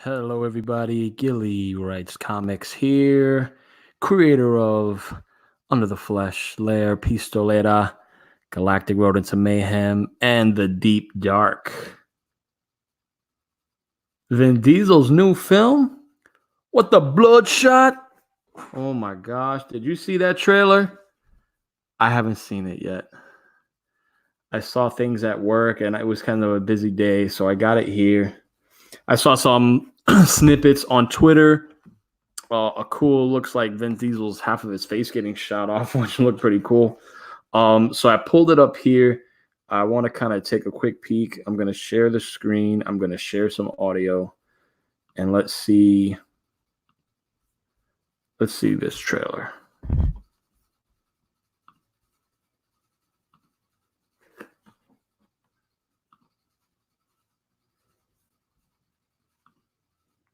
Hello, everybody. Gilly Writes Comics here, creator of Under the Flesh, Lair, Pistolera, Galactic Rodents of Mayhem, and The Deep Dark. Vin Diesel's new film? What the Bloodshot? Oh my gosh, did you see that trailer? I haven't seen it yet. I saw things at work and it was kind of a busy day, so I got it here. I saw some snippets on Twitter. A cool looks like Vin Diesel's half of his face getting shot off, which looked pretty cool. So I pulled it up here. I want to kind of take a quick peek. I'm going to share the screen. I'm going to share some audio, and let's see this trailer.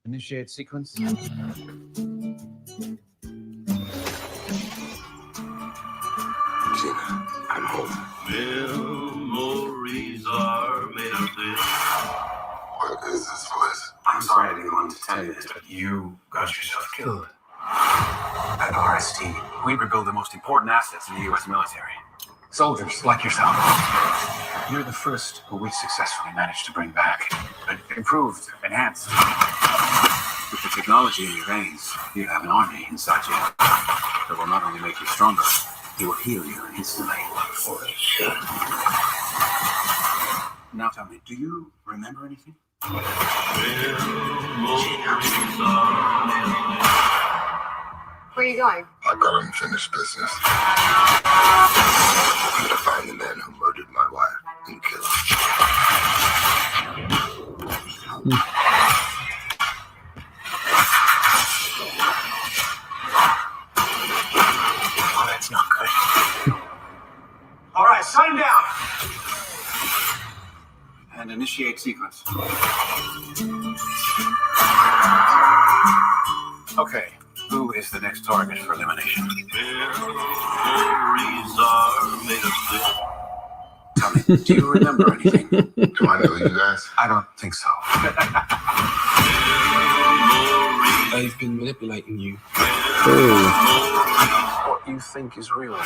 Initiate sequence. Gina, I'm home. Memories are made of this. What is this place? I'm sorry I didn't want to tell you this, but you got yourself killed. At RST, we rebuild the most important assets in the U.S. military. Soldiers like yourself. You're the first who we successfully managed to bring back. Improved, enhanced. With the technology in your veins, you have an army inside you that will not only make you stronger, it will heal you instantly. Holy shit. Now tell me, do you remember anything? Where are you going? I got unfinished business. I'm gonna find the man who murdered my wife and kill him. Oh, that's not good. All right, sign down. And initiate sequence. Okay, who is the next target for elimination? Memories are made of this. Tell me, do you remember anything? Do I know you guys? I don't think so. I've been manipulating you. What you think is real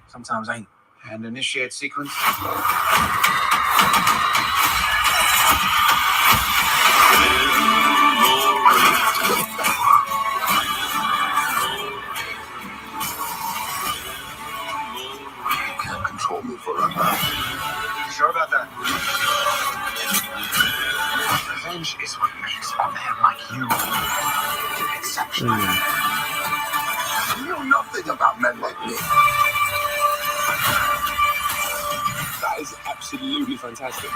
sometimes ain't. And initiate sequence. You can't control me forever. You sure about that? Revenge is what makes a man like you exceptional. You know nothing about men like me. That is absolutely fantastic. I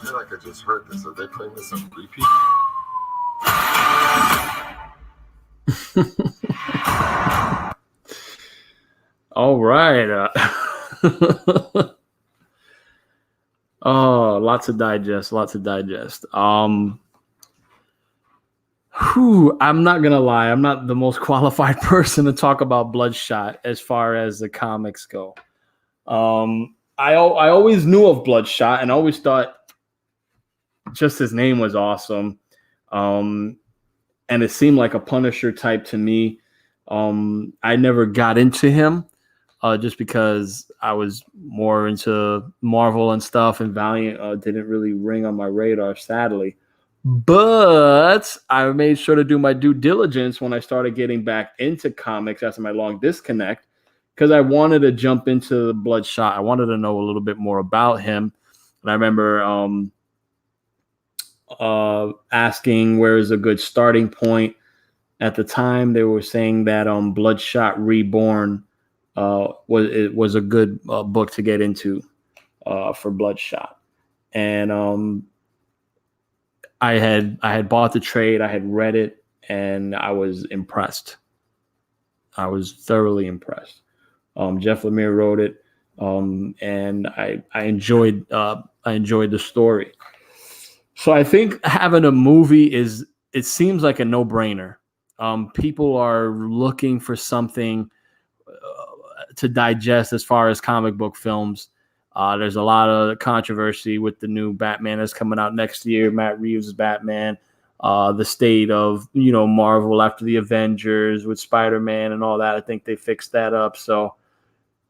feel like I just heard this. Are they playing this on repeat? All right. Oh, lots to digest. I'm not gonna lie, I'm not the most qualified person to talk about Bloodshot as far as the comics go. I always knew of Bloodshot and always thought just his name was awesome. And it seemed like a Punisher type to me. I never got into him just because I was more into Marvel and stuff, and Valiant didn't really ring on my radar, sadly. But I made sure to do my due diligence when I started getting back into comics after my long disconnect, because I wanted to jump into the Bloodshot. I wanted to know a little bit more about him. And I remember asking where is a good starting point. At the time, they were saying that Bloodshot Reborn was a good book to get into for Bloodshot. And I had bought the trade, I had read it, and I was impressed. I was thoroughly impressed. Jeff Lemire wrote it, and I enjoyed the story. So I think having a movie it seems like a no-brainer. People are looking for something to digest as far as comic book films. There's a lot of controversy with the new Batman that's coming out next year, Matt Reeves' Batman. The state of, Marvel after the Avengers with Spider-Man and all that. I think they fixed that up. So,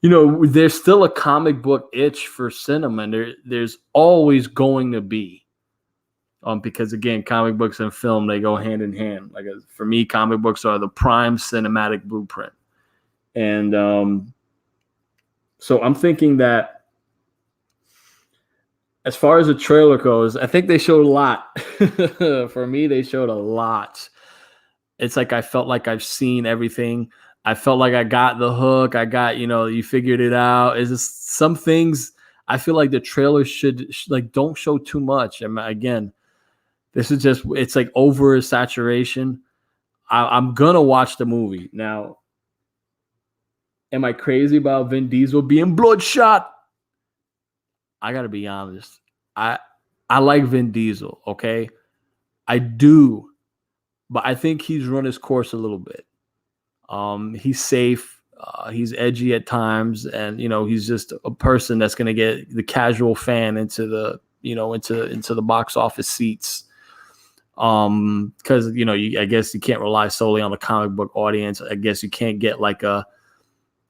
there's still a comic book itch for cinema, and there's always going to be. Because again, comic books and film, they go hand in hand. Like for me, comic books are the prime cinematic blueprint. And so I'm thinking that as far as the trailer goes, I think they showed a lot. For me, they showed a lot. It's like I felt like I've seen everything. I felt like I got the hook. I got, you figured it out. Is this some things I feel like the trailer should don't show too much. And again, this is just, it's like over saturation. I'm going to watch the movie. Now, am I crazy about Vin Diesel being Bloodshot? I got to be honest. I like Vin Diesel, okay? I do. But I think he's run his course a little bit. He's safe. He's edgy at times. And, he's just a person that's going to get the casual fan into the, into the box office seats. Because, I guess you can't rely solely on the comic book audience. I guess you can't get like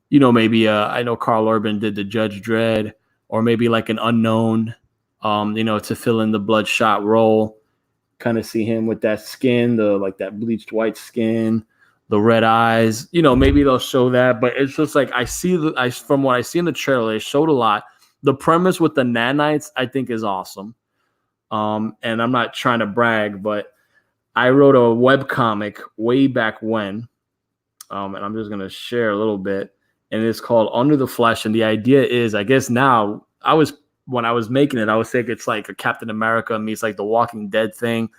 maybe I know Carl Urban did the Judge Dredd, or maybe like an unknown, to fill in the Bloodshot role. Kind of see him with that skin, that bleached white skin, the red eyes. Maybe they'll show that, but it's just like from what I see in the trailer, they showed a lot. The premise with the nanites, I think, is awesome. And I'm not trying to brag, but I wrote a webcomic way back when, and I'm just gonna share a little bit. And it's called Under the Flesh. And the idea is, I guess now, when I was making it, I was thinking it's like a Captain America meets like the Walking Dead thing,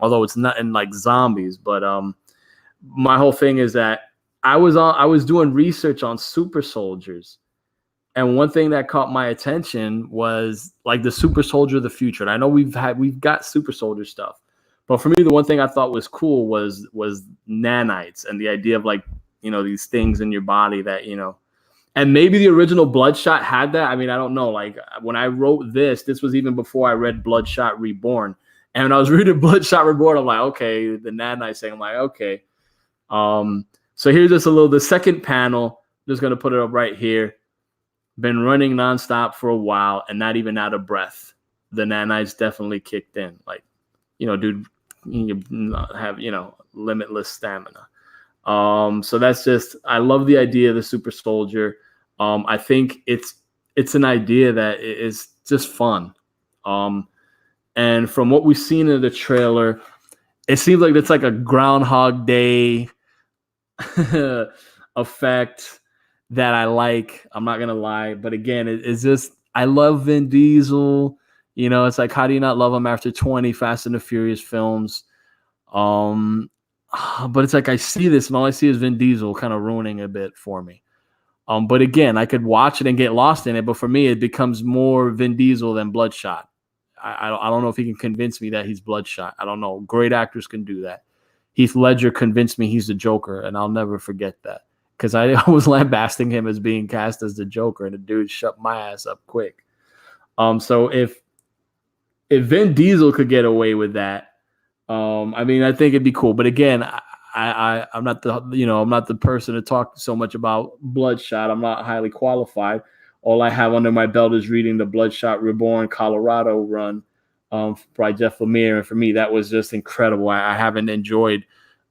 although it's not in like zombies. But my whole thing is that I was doing research on super soldiers. And one thing that caught my attention was like the super soldier of the future. And I know we've got super soldier stuff. But for me, the one thing I thought was cool was nanites and the idea of like, these things in your body that, and maybe the original Bloodshot had that. I mean, I don't know. Like when I wrote this was even before I read Bloodshot Reborn. And when I was reading Bloodshot Reborn, I'm like, okay, the nanites thing. I'm like, okay. So here's just the second panel. I'm just going to put it up right here. Been running nonstop for a while and not even out of breath. The nanites definitely kicked in. Like, dude, you have, limitless stamina. So that's just, I love the idea of the super soldier. I think it's an idea that is just fun. And from what we've seen in the trailer, it seems like it's like a Groundhog Day effect that I like. I'm not going to lie. But again, it's just, I love Vin Diesel. It's like, how do you not love him after 20 Fast and the Furious films? But it's like I see this and all I see is Vin Diesel kind of ruining a bit for me. But again, I could watch it and get lost in it. But for me, it becomes more Vin Diesel than Bloodshot. I don't know if he can convince me that he's Bloodshot. I don't know. Great actors can do that. Heath Ledger convinced me he's the Joker, and I'll never forget that. Because I was lambasting him as being cast as the Joker, and the dude shut my ass up quick. So if Vin Diesel could get away with that, I mean, I think it'd be cool. But again, I'm not the person to talk so much about Bloodshot. I'm not highly qualified. All I have under my belt is reading the Bloodshot Reborn Colorado run by Jeff Lemire. And for me, that was just incredible. I haven't enjoyed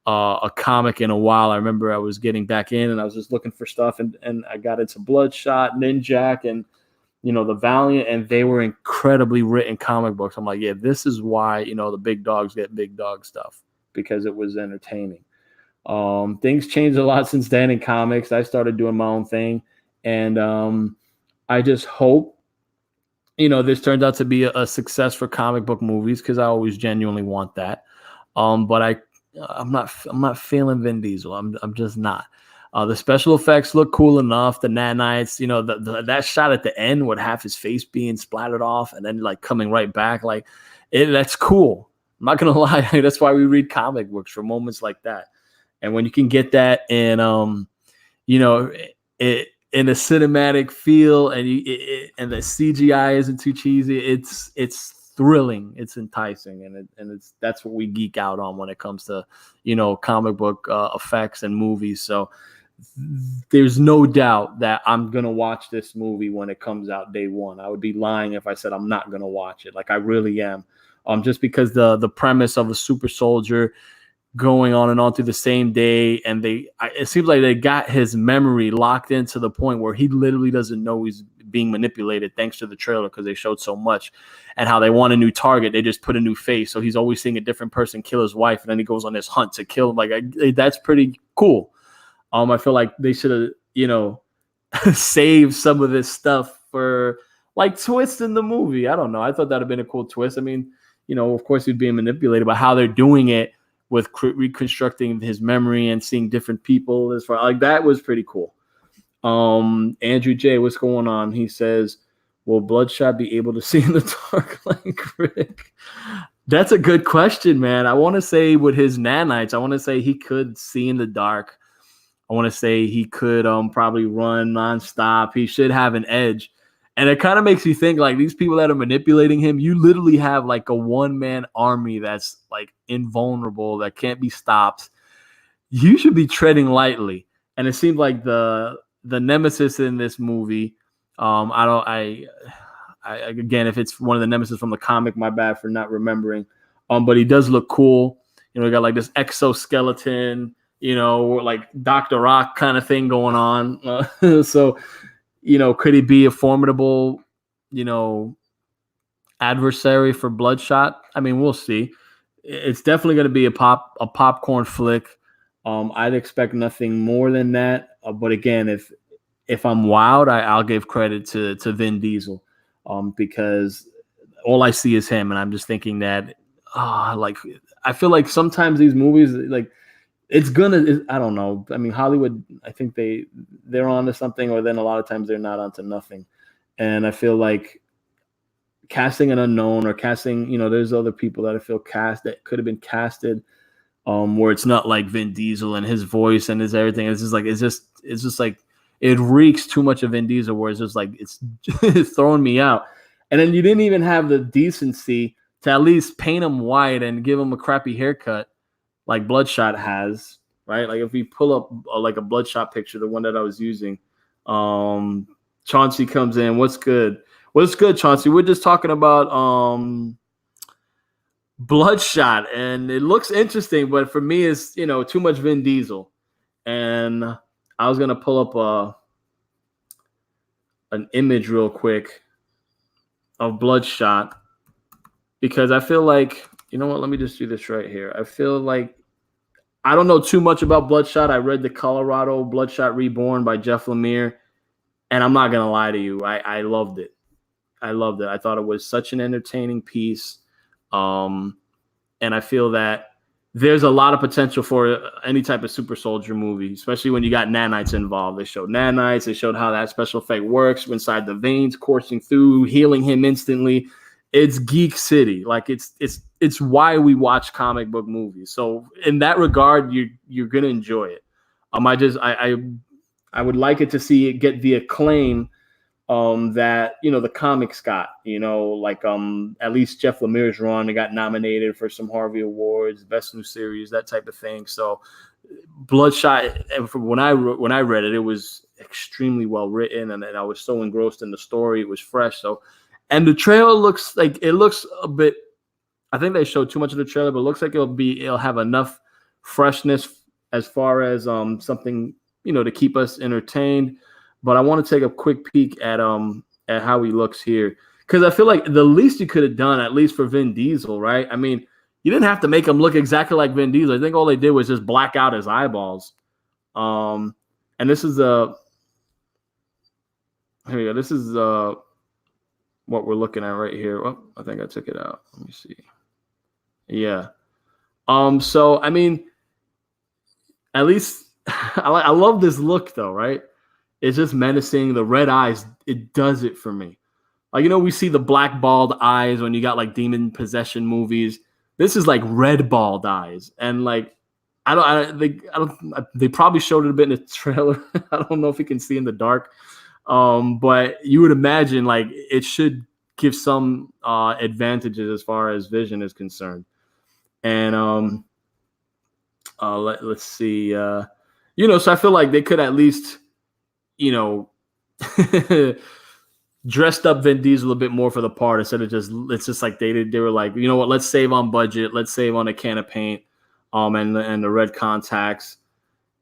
a comic in a while. I remember I was getting back in and I was just looking for stuff. And I got into Bloodshot, Ninjak, and, the Valiant. And they were incredibly written comic books. I'm like, yeah, this is why, the big dogs get big dog stuff, because it was entertaining. Things changed a lot since then in comics. I started doing my own thing. And I just hope, this turns out to be a success for comic book movies, because I always genuinely want that. But I'm not feeling Vin Diesel. I'm just not. The special effects look cool enough. The nanites, that shot at the end with half his face being splattered off and then like coming right back, like that's cool. I'm not gonna lie. That's why we read comic books, for moments like that. And when you can get that, and in a cinematic feel, and and the CGI isn't too cheesy. It's thrilling, it's enticing, and it's that's what we geek out on when it comes to comic book effects and movies. So there's no doubt that I'm gonna watch this movie when it comes out day one. I would be lying if I said I'm not gonna watch it. Like I really am. Just because the premise of a super soldier going on and on through the same day, and it seems like they got his memory locked into the point where he literally doesn't know he's being manipulated, thanks to the trailer, because they showed so much. And how they want a new target, they just put a new face, so he's always seeing a different person kill his wife, and then he goes on this hunt to kill him. Like that's pretty cool. I feel like they should have saved some of this stuff for like twists in the movie. I don't know, I thought that'd have been a cool twist. I mean, of course he's being manipulated, but how they're doing it with reconstructing his memory and seeing different people, as far like that was pretty cool. Andrew J, what's going on? He says, will Bloodshot be able to see in the dark like Rick? That's a good question, man. I want to say with his nanites, I want to say he could see in the dark. I want to say he could probably run nonstop. He should have an edge. And it kind of makes you think, like, these people that are manipulating him, you literally have like a one-man army that's like invulnerable, that can't be stopped. You should be treading lightly. And it seemed like the nemesis in this movie, again, if it's one of the nemesis from the comic, my bad for not remembering. But he does look cool. He got like this exoskeleton, like Dr. Rock kind of thing going on. So, could he be a formidable, adversary for Bloodshot? I mean, we'll see. It's definitely going to be a popcorn flick. I'd expect nothing more than that. But again, if I'm wowed, I'll give credit to Vin Diesel, because all I see is him, and I'm just thinking that, like, I feel like sometimes these movies, like, I don't know. I mean, Hollywood, I think they're onto something, or then a lot of times they're not onto nothing. And I feel like casting an unknown, or casting, there's other people that I feel that could have been casted, where it's not like Vin Diesel and his voice and his everything. It's just like it reeks too much of Vin Diesel, where it's just like it's throwing me out. And then you didn't even have the decency to at least paint him white and give him a crappy haircut, like Bloodshot has, right? Like if we pull up like a Bloodshot picture, the one that I was using, Chauncey comes in. What's good? What's good, Chauncey? We're just talking about Bloodshot, and it looks interesting, but for me, it's too much Vin Diesel. And I was gonna pull up an image real quick of Bloodshot, because I feel like, let me just do this right here. I feel like I don't know too much about Bloodshot. I read the Colorado Bloodshot Reborn by Jeff Lemire, and I'm not going to lie to you. I loved it. I loved it. I thought it was such an entertaining piece. And I feel that there's a lot of potential for any type of super soldier movie, especially when you got nanites involved. They showed nanites. They showed how that special effect works inside the veins, coursing through, healing him instantly. It's Geek City. Like it's why we watch comic book movies. So in that regard, you're gonna enjoy it. I would like it to see it get the acclaim that the comics got. Like at least Jeff Lemire's run, they got nominated for some Harvey Awards, Best New Series, that type of thing. So Bloodshot, when I read it, it was extremely well written, and I was so engrossed in the story. It was fresh. So. And the trailer looks a bit, I think they showed too much of the trailer, but it looks like it'll have enough freshness as far as something, to keep us entertained. But I want to take a quick peek at how he looks here, because I feel like the least you could have done, at least for Vin Diesel, right? I mean, you didn't have to make him look exactly like Vin Diesel. I think all they did was just black out his eyeballs. And this is here we go. This is what we're looking at right here. Oh, I think I took it out. Let me see. Yeah. So I mean, at least I love this look though, right? It's just menacing. The red eyes, it does it for me. Like, we see the black bald eyes when you got like demon possession movies. This is like red bald eyes, and like They probably showed it a bit in the trailer. I don't know if you can see in the dark. But you would imagine like it should give some advantages as far as vision is concerned. And let's see. So I feel like they could at least, dressed up Vin Diesel a bit more for the part instead of it's just like they were like, you know what, let's save on budget, let's save on a can of paint, and the red contacts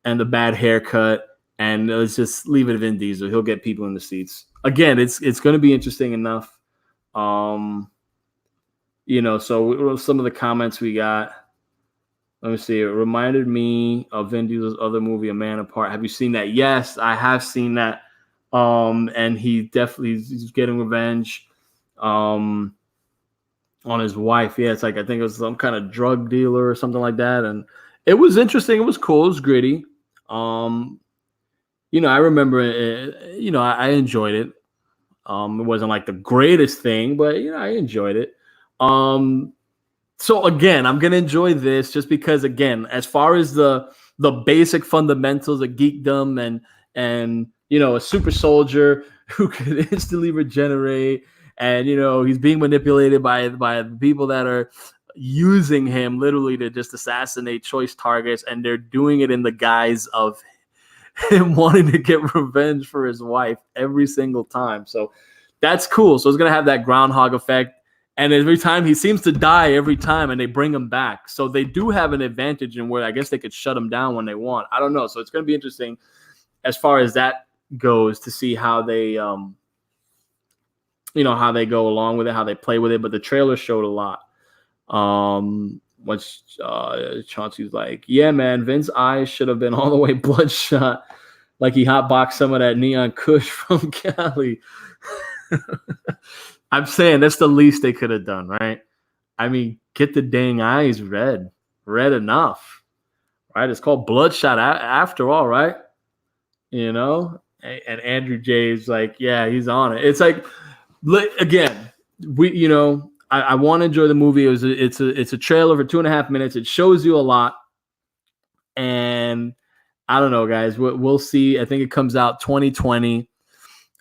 and the bad haircut, and let's just leave it at Vin Diesel. He'll get people in the seats. Again, it's going to be interesting enough. So some of the comments we got. Let me see. It reminded me of Vin Diesel's other movie, A Man Apart. Have you seen that? Yes, I have seen that. And he's getting revenge on his wife. Yeah, it's like I think it was some kind of drug dealer or something like that. And it was interesting. It was cool. It was gritty. I remember it, I enjoyed it. It wasn't like the greatest thing, but I enjoyed it. So again, I'm gonna enjoy this just because, again, as far as the basic fundamentals of geekdom and a super soldier who can instantly regenerate, and he's being manipulated by the people that are using him literally to just assassinate choice targets, and they're doing it in the guise of him wanting to get revenge for his wife every single time. So that's cool. So it's gonna have that groundhog effect. And every time he seems to die every time, and they bring him back. So they do have an advantage in where I guess they could shut him down when they want. I don't know. So it's going to be interesting as far as that goes to see how they, how they go along with it, how they play with it. But the trailer showed a lot. Once Chauncey's like, yeah, man, Vin's eyes should have been all the way bloodshot, like he hotboxed some of that neon kush from Cali. I'm saying that's the least they could have done, right? I mean, get the dang eyes red enough, right? It's called Bloodshot after all, right? And Andrew J's like, yeah, he's on it. It's like, again, I want to enjoy the movie. It's a trailer for 2.5 minutes. It shows you a lot, and I don't know, guys. We'll see. I think it comes out 2020.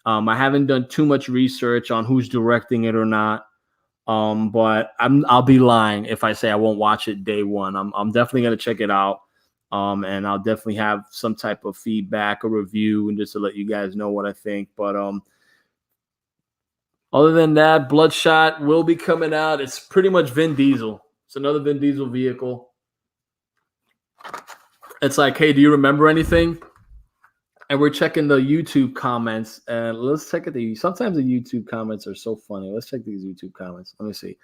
I haven't done too much research on who's directing it or not, but I'll be lying if I say I won't watch it day one. I'm definitely gonna check it out, and I'll definitely have some type of feedback or review, and just to let you guys know what I think. But other than that, Bloodshot will be coming out. It's pretty much Vin Diesel. It's another Vin Diesel vehicle. It's like, hey, do you remember anything? And we're checking the YouTube comments, and let's check it. Sometimes the YouTube comments are so funny. Let's check these YouTube comments. Let me see.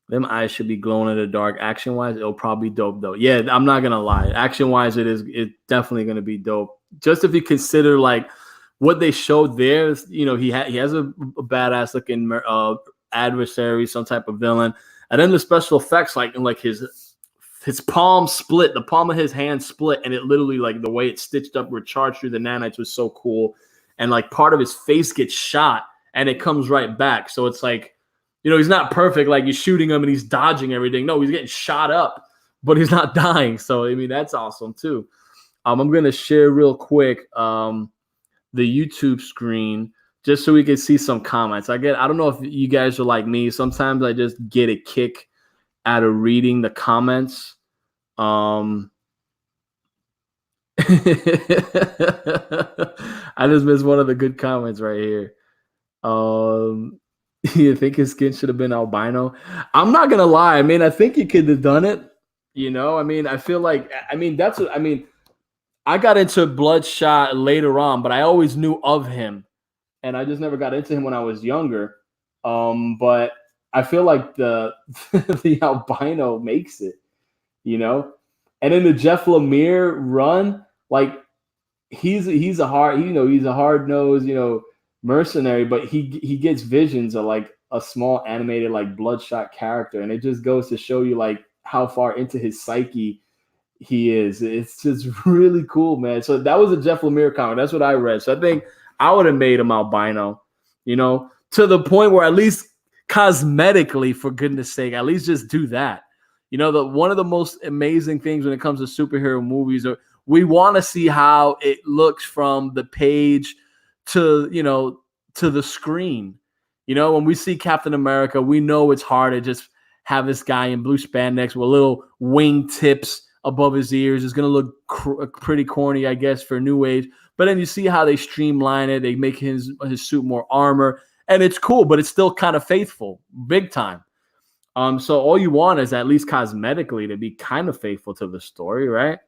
Them eyes should be glowing in the dark. Action-wise, it'll probably be dope, though. Yeah, I'm not going to lie. Action-wise, it's definitely going to be dope. Just if you consider, like, what they showed there, he has a badass-looking adversary, some type of villain. And then the special effects, like his palm split, the palm of his hand split, and it literally, like, the way it stitched up, recharged through the nanites was so cool. And, like, part of his face gets shot, and it comes right back. So it's like, he's not perfect. Like, you're shooting him, and he's dodging everything. No, he's getting shot up, but he's not dying. So, I mean, that's awesome, too. I'm going to share real quick the YouTube screen just so we can see some comments. I don't know if you guys are like me. Sometimes I just get a kick out of reading the comments. I just missed one of the good comments right here. You think his skin should have been albino? I'm not gonna lie. I mean, I think he could have done it. I mean, I feel like, that's what I mean. I got into Bloodshot later on, but I always knew of him, and I just never got into him when I was younger. But I feel like the albino makes it, And in the Jeff Lemire run, like he's a hard-nosed, mercenary, but he gets visions of like a small animated like Bloodshot character, and it just goes to show you like how far into his psyche he is. It's just really cool, man. So that was a Jeff Lemire comic. That's what I read. So I think I would have made him albino, to the point where at least cosmetically, for goodness sake, at least just do that. One of the most amazing things when it comes to superhero movies are we want to see how it looks from the page to the screen. When we see Captain America, we know it's hard to just have this guy in blue spandex with little wing tips above his ears. It's going to look pretty corny, I guess, for New Age. But then you see how they streamline it. They make his suit more armor. And it's cool, but it's still kind of faithful, big time. So all you want is at least cosmetically to be kind of faithful to the story, right?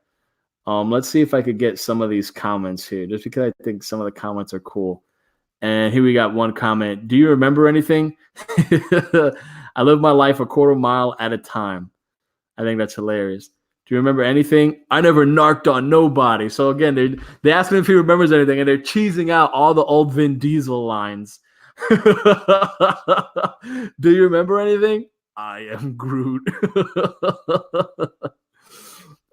Let's see if I could get some of these comments here, just because I think some of the comments are cool. And here we got one comment. Do you remember anything? I live my life a quarter mile at a time. I think that's hilarious. Do you remember anything? I never narked on nobody. So again, they ask him if he remembers anything, and they're cheesing out all the old Vin Diesel lines. Do you remember anything? I am Groot.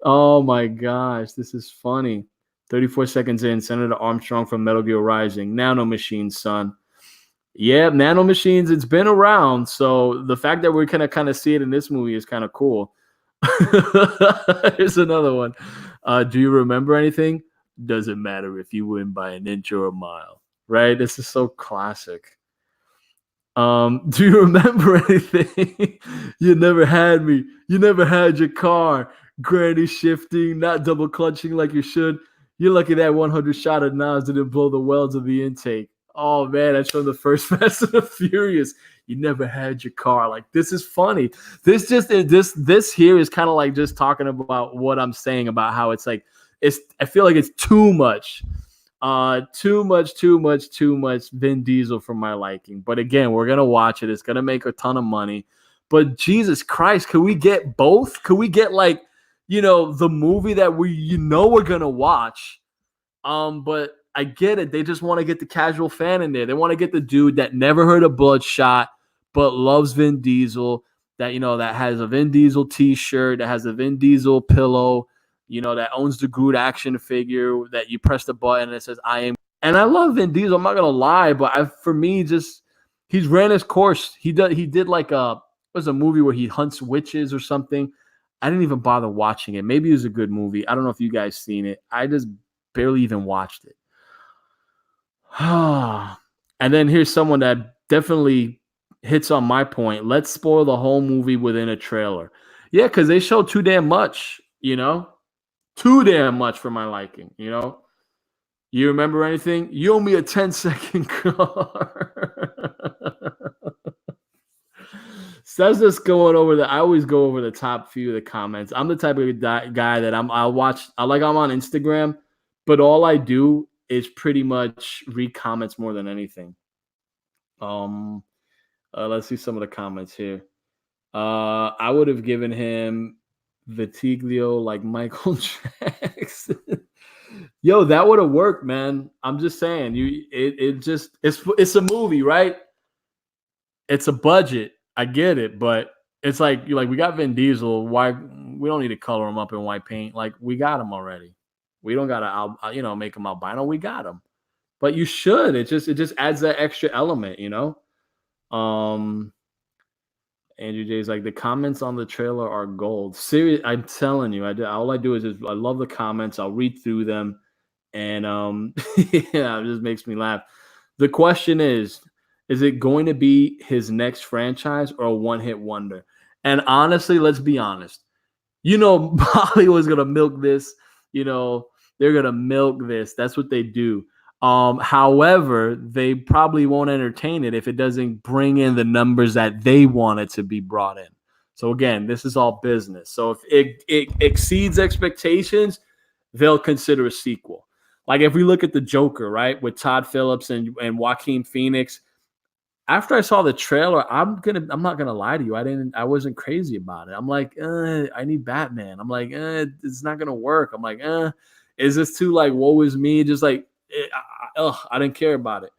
Oh my gosh, this is funny. 34 seconds in, Senator Armstrong from Metal Gear Rising. Nanomachines, son. Yeah, nanomachines, it's been around. So the fact that we're going to kind of see it in this movie is kind of cool. Here's another one. Do you remember anything? Doesn't matter if you win by an inch or a mile. Right? This is so classic. Do you remember anything? You never had me. You never had your car. Granny shifting, not double clutching like you should. You're lucky that 100 shot of Nas didn't blow the welds of the intake. Oh, man, that's from the first Fast and the Furious. You never had your car. Like, this is funny. This here is kind of like just talking about what I'm saying about how it's like, I feel like it's too much. Too much Vin Diesel for my liking. But again, we're going to watch it. It's going to make a ton of money. But Jesus Christ, could we get both? Could we get like, the movie that we're going to watch? But I get it. They just want to get the casual fan in there. They want to get the dude that never heard of Bloodshot, but loves Vin Diesel, that, that has a Vin Diesel t-shirt, that has a Vin Diesel pillow, that owns the Groot action figure, that you press the button and it says, I am. And I love Vin Diesel. I'm not going to lie, but for me, he's ran his course. He did like it was a movie where he hunts witches or something. I didn't even bother watching it. Maybe it was a good movie. I don't know if you guys seen it. I just barely even watched it. And then here's someone that definitely hits on my point. Let's spoil the whole movie within a trailer. Yeah, because they show too damn much, Too damn much for my liking, You remember anything? You owe me a 10-second car. So that's just going over I always go over the top few of the comments. I'm the type of guy that I'm on Instagram, but all I do is pretty much read comments more than anything. Let's see some of the comments here. I would have given him Vitiglio like Michael Jackson. Yo, that would have worked, man. I'm just saying, it's a movie, right? It's a budget. I get it, but it's like we got Vin Diesel. Why we don't need to color him up in white paint? Like, we got him already. We don't gotta make him albino. We got him. But you should. It just adds that extra element, Andrew J's like, the comments on the trailer are gold. Serious, I'm telling you, all I do is I love the comments. I'll read through them, and yeah, it just makes me laugh. The question is it going to be his next franchise or a one-hit wonder? And honestly, let's be honest. Hollywood's gonna milk this. They're gonna milk this. That's what they do. However, they probably won't entertain it if it doesn't bring in the numbers that they want it to be brought in. So again, this is all business. So if it exceeds expectations, they'll consider a sequel. Like if we look at the Joker, right, with Todd Phillips and Joaquin Phoenix. After I saw the trailer, I'm not gonna lie to you. I wasn't crazy about it. I'm like, I need Batman. I'm like, it's not gonna work. I'm like, is this too like woe is me? Just like, I didn't care about it.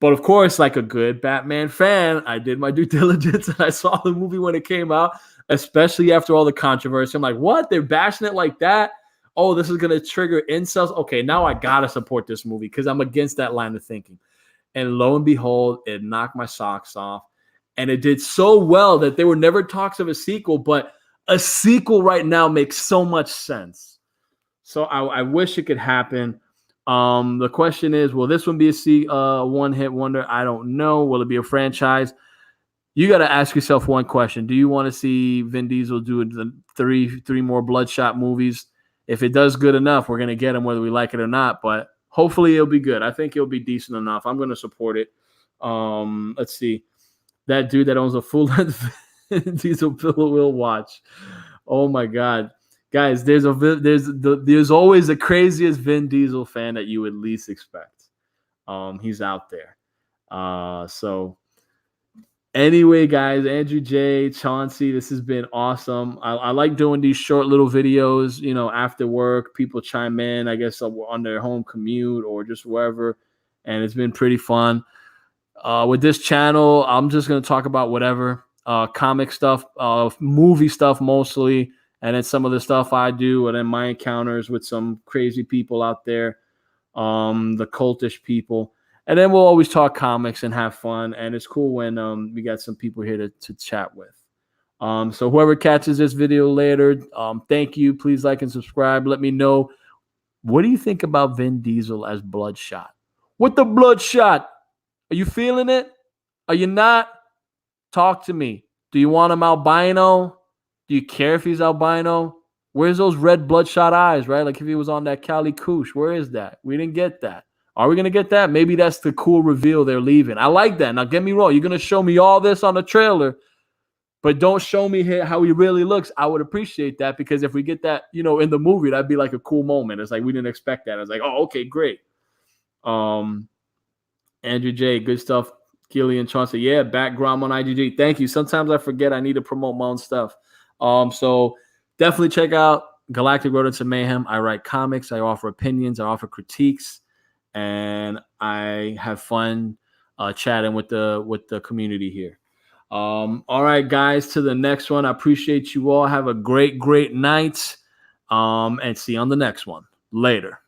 But of course, like a good Batman fan, I did my due diligence and I saw the movie when it came out, especially after all the controversy. I'm like, what? They're bashing it like that? Oh, this is gonna trigger incels. Okay, now I gotta support this movie because I'm against that line of thinking. And lo and behold, it knocked my socks off. And it did so well that there were never talks of a sequel. But a sequel right now makes so much sense. So I wish it could happen. The question is, will this one be a one-hit wonder? I don't know. Will it be a franchise? You got to ask yourself one question. Do you want to see Vin Diesel do the three more Bloodshot movies? If it does good enough, we're going to get him whether we like it or not. But hopefully it'll be good. I think it'll be decent enough. I'm going to support it. Let's see. That dude that owns a full-length Diesel pillow will watch. Oh, my God. Guys, there's always the craziest Vin Diesel fan that you would least expect. He's out there. So anyway, guys, Andrew J, Chauncey, this has been awesome. I like doing these short little videos, after work. People chime in, I guess, on their home commute or just wherever. And it's been pretty fun. With this channel, I'm just going to talk about whatever, comic stuff, movie stuff mostly. And then some of the stuff I do, and then my encounters with some crazy people out there, the cultish people. And then we'll always talk comics and have fun. And it's cool when we got some people here to chat with. So whoever catches this video later, thank you. Please like and subscribe. Let me know, what do you think about Vin Diesel as Bloodshot? What the Bloodshot? Are you feeling it? Are you not? Talk to me. Do you want him albino? Do you care if he's albino? Where's those red bloodshot eyes, right? Like if he was on that Cali Koosh, where is that? We didn't get that. Are we going to get that? Maybe that's the cool reveal they're leaving. I like that. Now, get me wrong. You're going to show me all this on the trailer, but don't show me how he really looks. I would appreciate that, because if we get that, in the movie, that'd be like a cool moment. It's like we didn't expect that. I was like, oh, okay, great. Andrew J, good stuff. Gillian Chauncey, yeah, background on IGG. Thank you. Sometimes I forget I need to promote my own stuff. So definitely check out Galactic Rodents of Mayhem. I write comics. I offer opinions. I offer critiques, and I have fun chatting with the community here. All right, guys, to the next one. I appreciate you all. Have a great night, and see you on the next one. Later.